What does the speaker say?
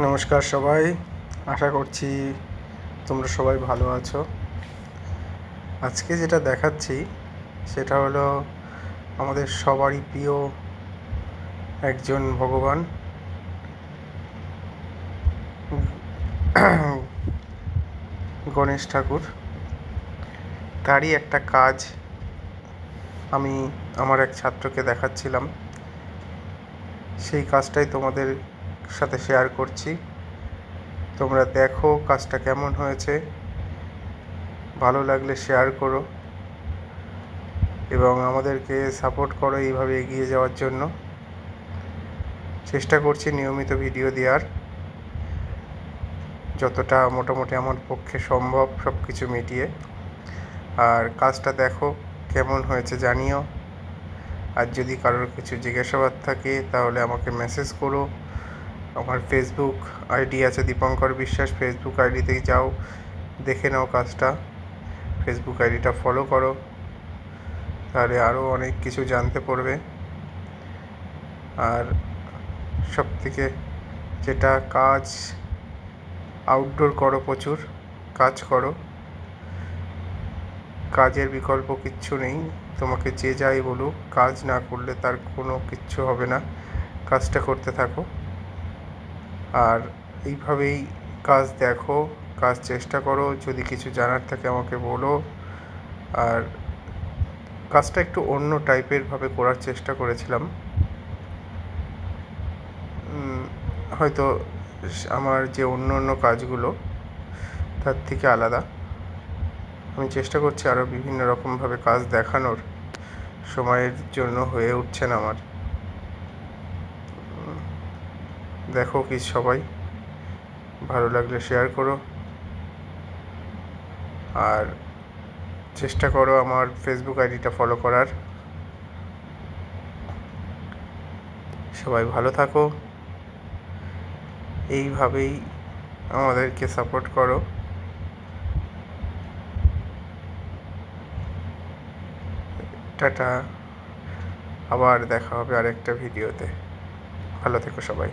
নমস্কার সবাই, আশা করছি তোমরা সবাই ভালো আছো। আজকে যেটা দেখাচ্ছি সেটা হলো আমাদের সবারই প্রিয় একজন ভগবান গণেশ ঠাকুর। তারই একটা কাজ আমি আমার এক ছাত্রকে দেখাচ্ছিলাম, সেই কাজটাই তোমাদের সাথে শেয়ার করছি। তোমরা দেখো কাজটা কেমন হয়েছে, ভালো লাগলে শেয়ার করো এবং আমাদেরকে সাপোর্ট করো এইভাবে এগিয়ে যাওয়ার জন্য। চেষ্টা করছি নিয়মিত ভিডিও দেওয়ার, যতটা মোটামুটি আমার পক্ষে সম্ভব সব কিছু মিটিয়ে। আর কাজটা দেখো কেমন হয়েছে জানিও। আর যদি কারোর কিছু জিজ্ঞাসাবাদ থাকে তাহলে আমাকে মেসেজ করো। আমার ফেসবুক আইডি আছে দীপঙ্কর বিশ্বাস, ফেসবুক আইডিতেই যাও, দেখে নাও কাজটা, ফেসবুক আইডিটা ফলো করো, তাহলে আরও অনেক কিছু জানতে পারবে। আর সবথেকে যেটা কাজ, আউটডোর করো, প্রচুর কাজ করো, কাজের বিকল্প কিচ্ছু নেই। তোমাকে যে যাই বলুক, কাজ না করলে তার কোনো কিচ্ছু হবে না। কাজটা করতে থাকো আর এইভাবেই কাজ দেখো, কাজ চেষ্টা করো। যদি কিছু জানার থাকে আমাকে বলো। আর কাজটা একটু অন্য টাইপের ভাবে করার চেষ্টা করেছিলাম, হয়তো আমার যে অন্য অন্য কাজগুলো তার থেকে আলাদা। আমি চেষ্টা করছি আরও বিভিন্ন রকমভাবে কাজ দেখানোর, সময়ের জন্য হয়ে উঠছে না আমার। দেখো কি সবাই, ভালো লাগলে শেয়ার করো আর চেষ্টা করো আমার ফেসবুক আইডিটা ফলো করার। সবাই ভালো থাকো, এইভাবেই আমাদেরকে সাপোর্ট করো। টাটা, আবার দেখা হবে আরেকটা ভিডিওতে। ভালো থেকো সবাই।